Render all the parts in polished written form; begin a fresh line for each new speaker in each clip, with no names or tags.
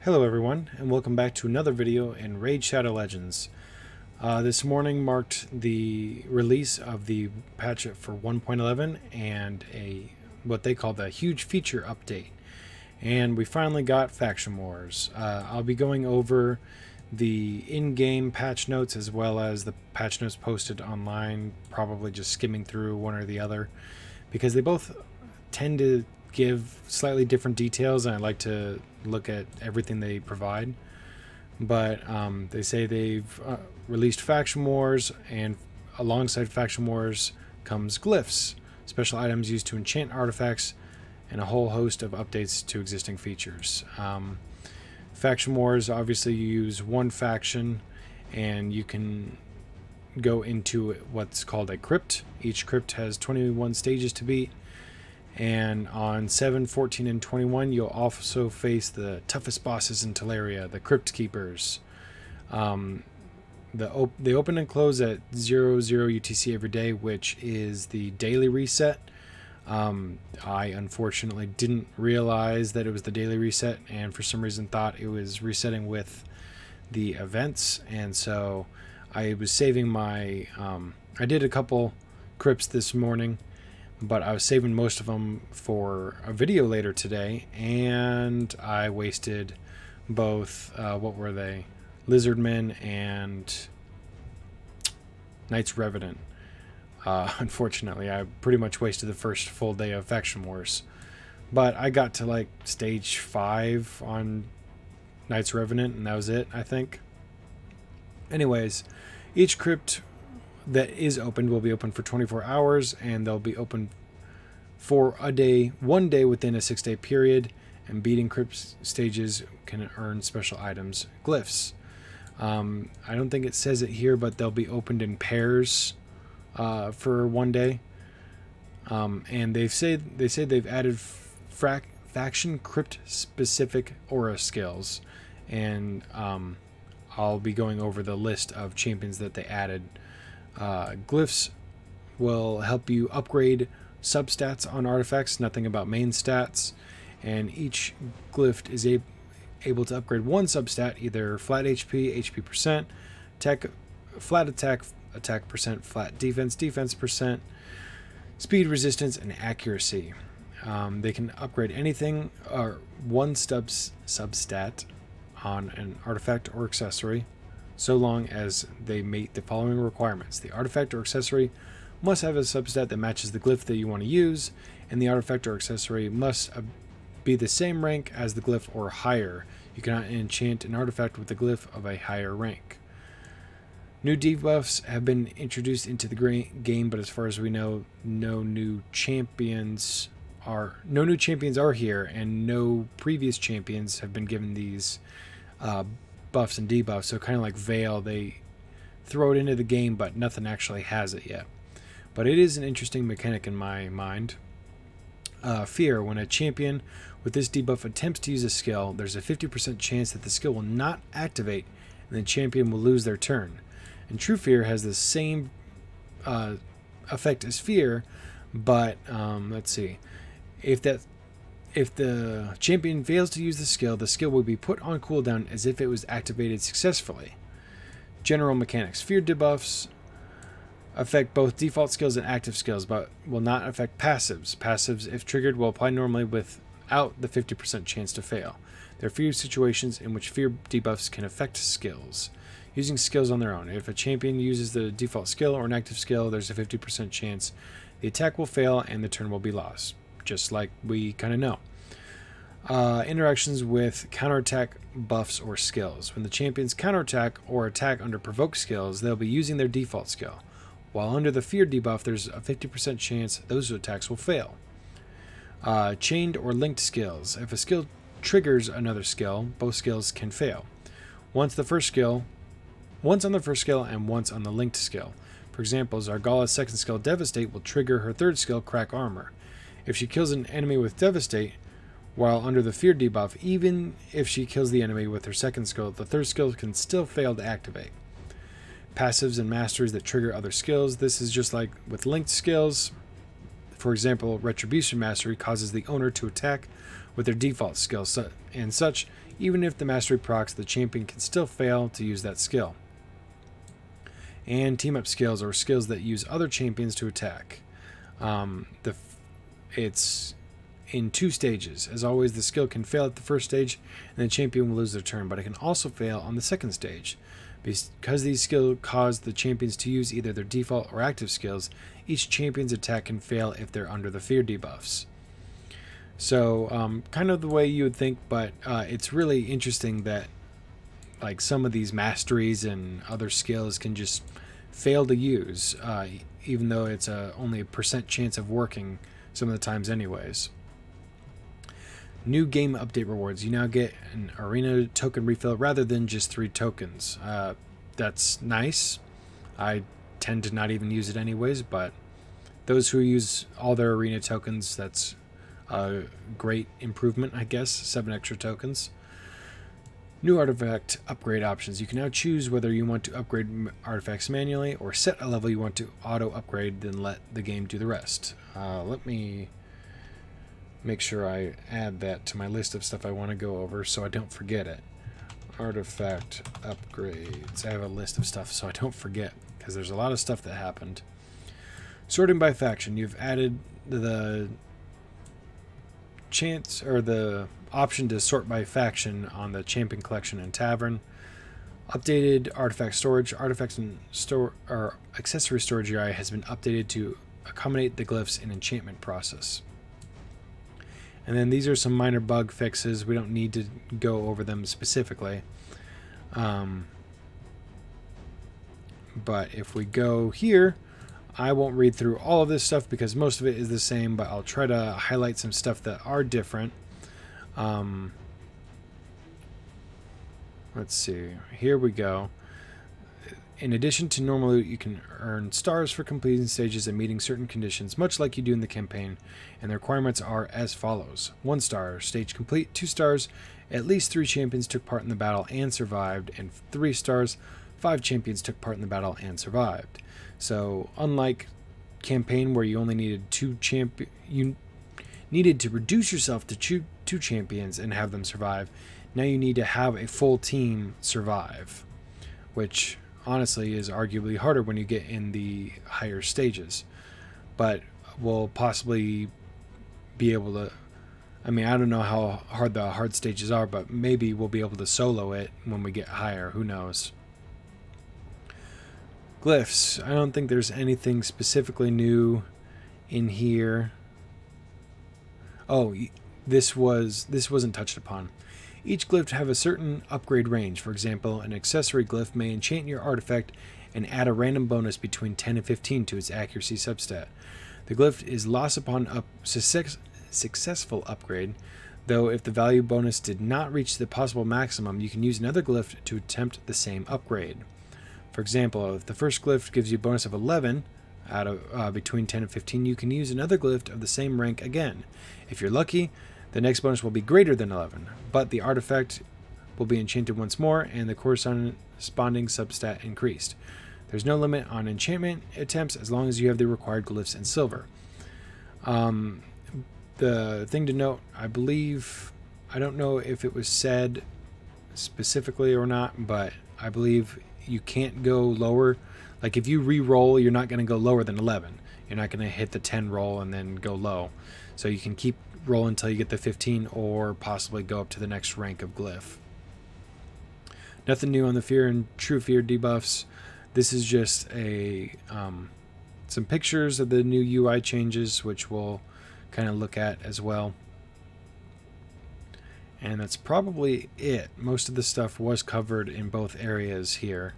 Hello everyone, and welcome back to another video in Raid Shadow Legends. This morning marked the release of the patch for 1.11 and what they call the huge feature update. And we finally got Faction Wars. I'll be going over the in-game patch notes as well as the patch notes posted online, probably just skimming through one or the other, because they both tend to give slightly different details, and I like to look at everything they provide. But they say they've released Faction Wars, and alongside Faction Wars comes glyphs, special items used to enchant artifacts, and a whole host of updates to existing features. Faction Wars, obviously you use one faction and you can go into what's called a crypt. Each crypt has 21 stages to beat. And on 7, 14, and 21, you'll also face the toughest bosses in Teleria, the Crypt Keepers. They open and close at 00 UTC every day, which is the daily reset. I unfortunately didn't realize that it was the daily reset, and for some reason thought it was resetting with the events. And so I was saving my... I did a couple crypts this morning, but I was saving most of them for a video later today, and I wasted both, what were they? Lizardmen and Knights Revenant. Unfortunately, I pretty much wasted the first full day of Faction Wars. But I got to like stage 5 on Knights Revenant, and that was it, I think. Anyways, each crypt that is opened will be open for 24 hours, and they'll be open for one day within a 6-day period, and beating crypt stages can earn special items, glyphs. I don't think it says it here, but they'll be opened in pairs for one day. And they say they've added faction crypt specific aura skills, and I'll be going over the list of champions that they added. Glyphs will help you upgrade substats on artifacts, nothing about main stats, and each glyph is able to upgrade one substat, either flat HP, HP percent, flat attack percent, flat defense percent, speed, resistance, and accuracy. They can upgrade anything or one substat on an artifact or accessory, so long as they meet the following requirements. The artifact or accessory must have a substat that matches the glyph that you want to use, and the artifact or accessory must be the same rank as the glyph or higher. You cannot enchant an artifact with the glyph of a higher rank. New debuffs have been introduced into the game, but as far as we know, no new champions are here, and no previous champions have been given these buffs and debuffs. So kind of like Veil, they throw it into the game, but nothing actually has it yet. But it is an interesting mechanic in my mind. Fear. When a champion with this debuff attempts to use a skill, there's a 50% chance that the skill will not activate, and the champion will lose their turn. And True Fear has the same effect as Fear, but let's see. If the champion fails to use the skill will be put on cooldown as if it was activated successfully. General mechanics. Fear debuffs affect both default skills and active skills, but will not affect passives. Passives, if triggered, will apply normally without the 50% chance to fail. There are few situations in which fear debuffs can affect skills. Using skills on their own. If a champion uses the default skill or an active skill, there's a 50% chance the attack will fail and the turn will be lost, just like we kind of know. Interactions with counterattack buffs or skills. When the champions counterattack or attack under provoked skills, they'll be using their default skill. While under the fear debuff, there's a 50% chance those attacks will fail. Chained or linked skills. If a skill triggers another skill, both skills can fail. Once on the first skill and once on the linked skill. For example, Zargala's second skill, Devastate, will trigger her third skill, Crack Armor. If she kills an enemy with Devastate while under the fear debuff, even if she kills the enemy with her second skill, the third skill can still fail to activate. Passives and masteries that trigger other skills. This is just like with linked skills. For example, Retribution Mastery causes the owner to attack with their default skill, and such Even if the mastery procs, the champion can still fail to use that skill. And team up skills, or skills that use other champions to attack. It's in 2 stages. As always, the skill can fail at the first stage, and the champion will lose their turn, but it can also fail on the second stage. Because these skills cause the champions to use either their default or active skills, each champion's attack can fail if they're under the fear debuffs. So, kind of the way you would think, but it's really interesting that like some of these masteries and other skills can just fail to use, even though it's only a % chance of working some of the times anyways. New game update rewards. You now get an arena token refill rather than just 3 tokens. That's nice. I tend to not even use it anyways, but those who use all their arena tokens, that's a great improvement, I guess. 7 extra tokens. New artifact upgrade options. You can now choose whether you want to upgrade artifacts manually or set a level you want to auto upgrade, then let the game do the rest. Let me make sure I add that to my list of stuff I want to go over so I don't forget it. Artifact upgrades. I have a list of stuff so I don't forget, because there's a lot of stuff that happened. Sorting by faction. You've added the chance or the option to sort by faction on the champion collection and tavern. Updated artifact storage. Artifacts and accessory storage UI has been updated to accommodate the glyphs and enchantment process. And then these are some minor bug fixes. We don't need to go over them specifically. But if we go here, I won't read through all of this stuff because most of it is the same, but I'll try to highlight some stuff that are different. Let's see. Here we go. In addition to normal loot, you can earn stars for completing stages and meeting certain conditions, much like you do in the campaign, and the requirements are as follows. 1 star, stage complete. 2 stars, at least 3 champions took part in the battle and survived, and 3 stars, 5 champions took part in the battle and survived. So, unlike campaign where you only needed 2 champions, you needed to reduce yourself to 2 champions and have them survive. Now you need to have a full team survive, which honestly is arguably harder when you get in the higher stages, but we'll possibly be able to, I mean, I don't know how hard the hard stages are, but maybe we'll be able to solo it when we get higher. Who knows? Glyphs. I don't think there's anything specifically new in here. Oh, this wasn't touched upon. Each glyph have a certain upgrade range. For example, an accessory glyph may enchant your artifact and add a random bonus between 10 and 15 to its accuracy substat. The glyph is lost upon a successful upgrade, though if the value bonus did not reach the possible maximum, you can use another glyph to attempt the same upgrade. For example, if the first glyph gives you a bonus of 11 out of between 10 and 15, you can use another glyph of the same rank again. If you're lucky, the next bonus will be greater than 11, but the artifact will be enchanted once more and the corresponding substat increased. There's no limit on enchantment attempts as long as you have the required glyphs in silver. The thing to note, I believe, I don't know if it was said specifically or not, but I believe you can't go lower. Like if you re-roll, you're not going to go lower than 11. You're not going to hit the 10 roll and then go low. So you can keep roll until you get the 15 or possibly go up to the next rank of glyph. Nothing new on the fear and true fear debuffs. This is just a some pictures of the new UI changes, which we'll kind of look at as well. And that's probably it. Most of the stuff was covered in both areas here.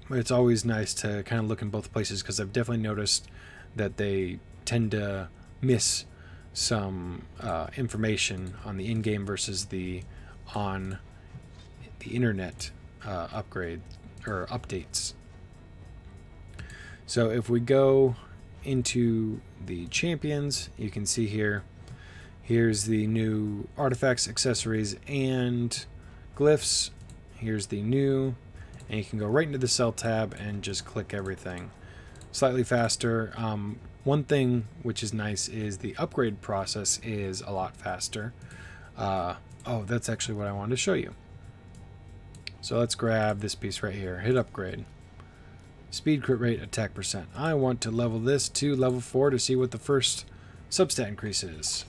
But it's always nice to kind of look in both places because I've definitely noticed that they tend to miss some information on the in-game versus the on the internet upgrade or updates. So if we go into the champions, you can see here's the new artifacts, accessories, and glyphs. Here's the new, and you can go right into the cell tab and just click everything. Slightly faster. One thing which is nice is the upgrade process is a lot faster. Oh, that's actually what I wanted to show you. So let's grab this piece right here. Hit upgrade. Speed, crit rate, attack percent. I want to level this to level 4 to see what the first substat increase is.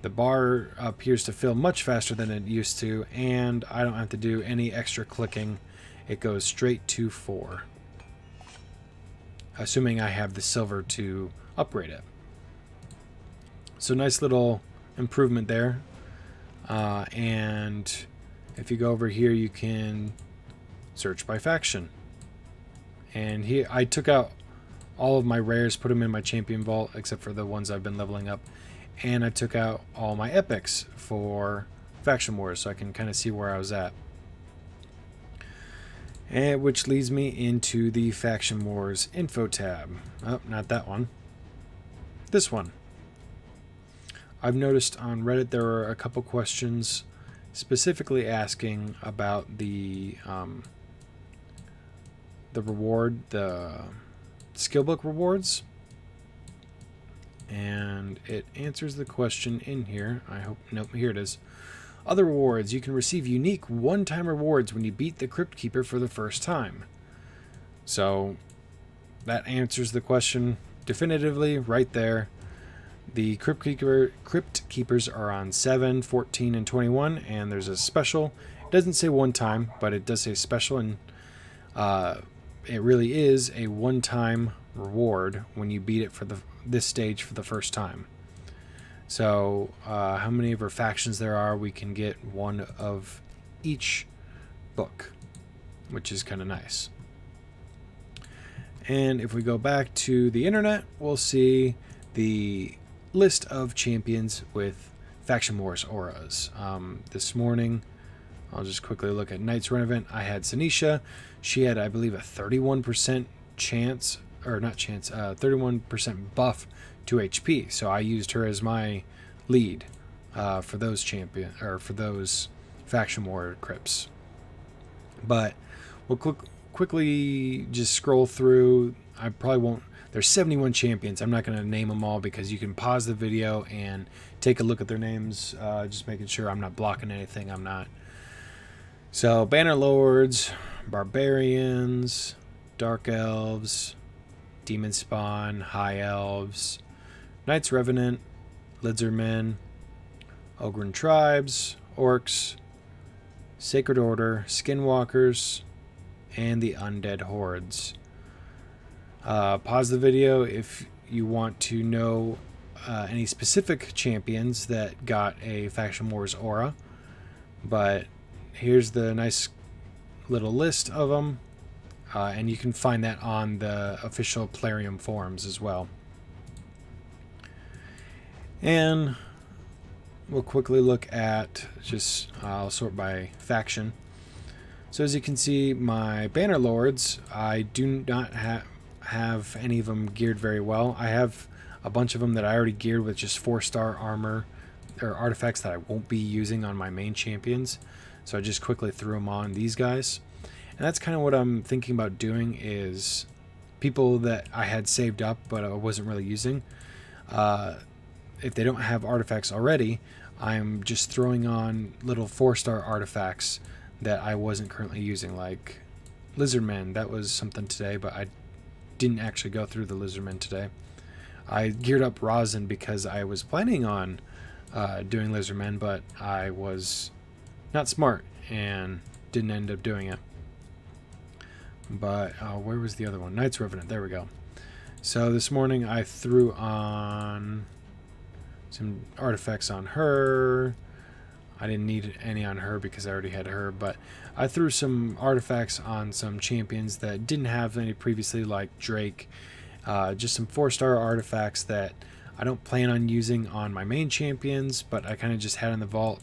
The bar appears to fill much faster than it used to, and I don't have to do any extra clicking. It goes straight to 4. Assuming I have the silver to upgrade it. So nice little improvement there. And if you go over here, you can search by faction. And here I took out all of my rares, put them in my champion vault, except for the ones I've been leveling up. And I took out all my epics for faction wars, so I can kind of see where I was at. And which leads me into the faction wars info tab. Oh, not that one. This one. I've noticed on Reddit there are a couple questions specifically asking about the reward, the skillbook rewards, and it answers the question in here. I hope, nope, here it is. Other rewards, you can receive unique one-time rewards when you beat the Crypt Keeper for the first time. So that answers the question definitively right there. The Crypt Keepers are on 7, 14, and 21, and there's a special. It doesn't say one time, but it does say special, and it really is a one-time reward when you beat it for this stage for the first time. So how many of our factions there are, we can get one of each book, which is kind of nice. And if we go back to the internet, we'll see the list of champions with faction wars auras. This morning, I'll just quickly look at Knights Renovant. I had Sanisha. She had, I believe, a 31% chance, or not chance, 31% buff to HP. So I used her as my lead for those champion, or for those faction war crypts. But we'll quickly just scroll through. I probably won't. There's 71 champions. I'm not going to name them all because you can pause the video and take a look at their names. Just making sure I'm not blocking anything. I'm not. So Banner Lords, Barbarians, Dark Elves, Demon Spawn, High Elves, Knights Revenant, Lizardmen, Ogren Tribes, Orcs, Sacred Order, Skinwalkers, and the Undead Hordes. Pause the video if you want to know any specific champions that got a Faction Wars aura. But here's the nice little list of them. And you can find that on the official Plarium forums as well. And we'll quickly look at just, I'll sort by faction. So as you can see, my Banner Lords, I do not have any of them geared very well. I have a bunch of them that I already geared with just 4-star armor or artifacts that I won't be using on my main champions. So I just quickly threw them on these guys. And that's kind of what I'm thinking about doing, is people that I had saved up but I wasn't really using. If they don't have artifacts already, I'm just throwing on little 4-star artifacts that I wasn't currently using, like Lizardmen. That was something today, but I didn't actually go through the Lizardmen today. I geared up Rosin because I was planning on doing Lizardmen, but I was not smart and didn't end up doing it. But where was the other one? Knights Revenant. There we go. So this morning I threw on some artifacts on her. I didn't need any on her because I already had her, but I threw some artifacts on some champions that didn't have any previously, like Drake. Just some 4-star artifacts that I don't plan on using on my main champions, but I kind of just had in the vault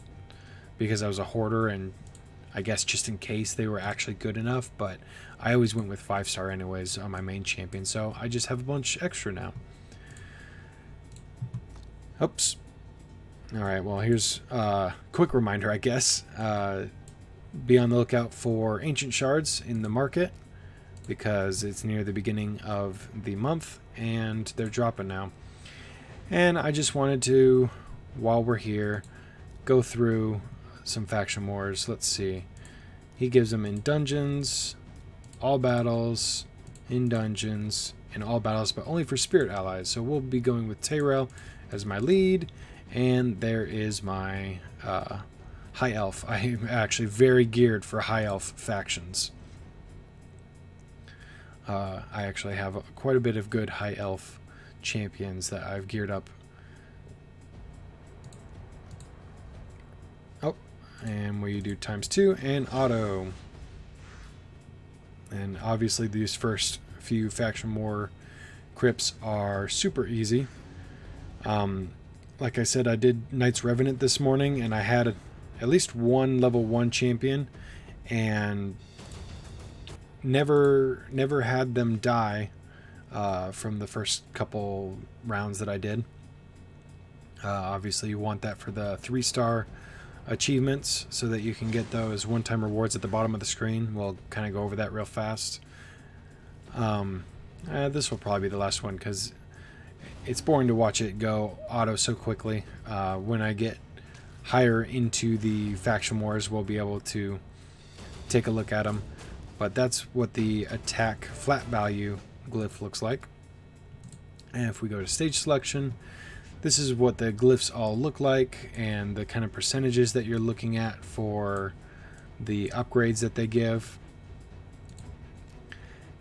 because I was a hoarder, and I guess just in case they were actually good enough. But I always went with 5-star anyways on my main champion, so I just have a bunch extra now. Oops. Alright, well, here's a quick reminder, I guess. Be on the lookout for ancient shards in the market because it's near the beginning of the month and they're dropping now. And I just wanted to, while we're here, go through some faction wars. Let's see. He gives them in dungeons, all battles, in dungeons, and all battles, but only for spirit allies. So we'll be going with Tyrell as my lead, and there is my high elf. I am actually very geared for high elf factions. I actually have quite a bit of good high elf champions that I've geared up. Oh, and we do ×2 and auto. And obviously these first few faction war crypts are super easy. Like I said, I did Knights Revenant this morning, and I had at least one level 1 champion, and never had them die from the first couple rounds that I did. Obviously you want that for the 3-star achievements so that you can get those one-time rewards at the bottom of the screen. We'll kind of go over that real fast. This will probably be the last one because it's boring to watch it go auto so quickly. When I get higher into the faction wars, we'll be able to take a look at them. But that's what the attack flat value glyph looks like. And if we go to stage selection, this is what the glyphs all look like and the kind of percentages that you're looking at for the upgrades that they give.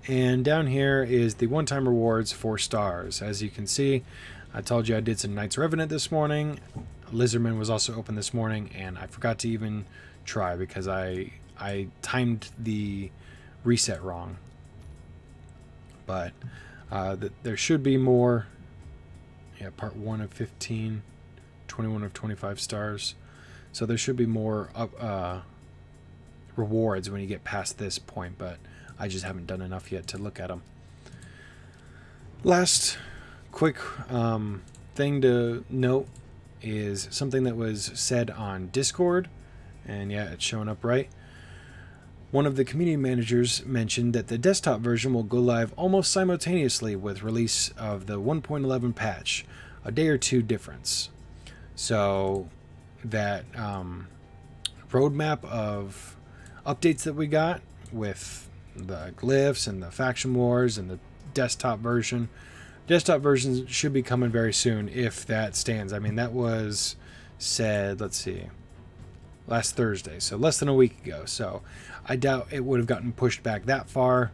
And down here is the one-time rewards, 4 stars. As you can see, I told you I did some Knights Revenant this morning. Lizardman was also open this morning, and I forgot to even try because I timed the reset wrong. But there should be more. Yeah, part 1 of 15, 21 of 25 stars. So there should be more rewards when you get past this point, but I just haven't done enough yet to look at them. Last quick thing to note is something that was said on Discord, and yeah, it's showing up right. One of the community managers mentioned that the desktop version will go live almost simultaneously with release of the 1.11 patch, a day or two difference. So that roadmap of updates that we got with the glyphs and the faction wars and the desktop version should be coming very soon if that stands. I mean, that was said, let's see, last Thursday, so less than a week ago. So I doubt it would have gotten pushed back that far.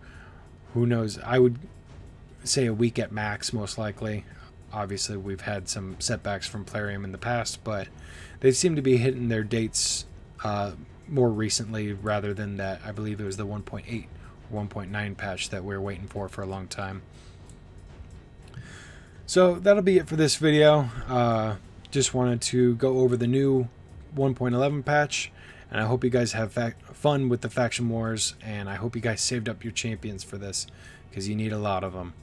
Who knows? I would say a week at max, most likely. Obviously, we've had some setbacks from Plarium in the past, but they seem to be hitting their dates more recently rather than that. I believe it was the 1.8 or 1.9 patch that we were waiting for a long time. So that'll be it for this video. Just wanted to go over the new 1.11 patch, and I hope you guys have fun with the faction wars, and I hope you guys saved up your champions for this because you need a lot of them.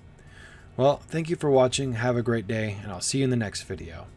Well, thank you for watching, have a great day, and I'll see you in the next video.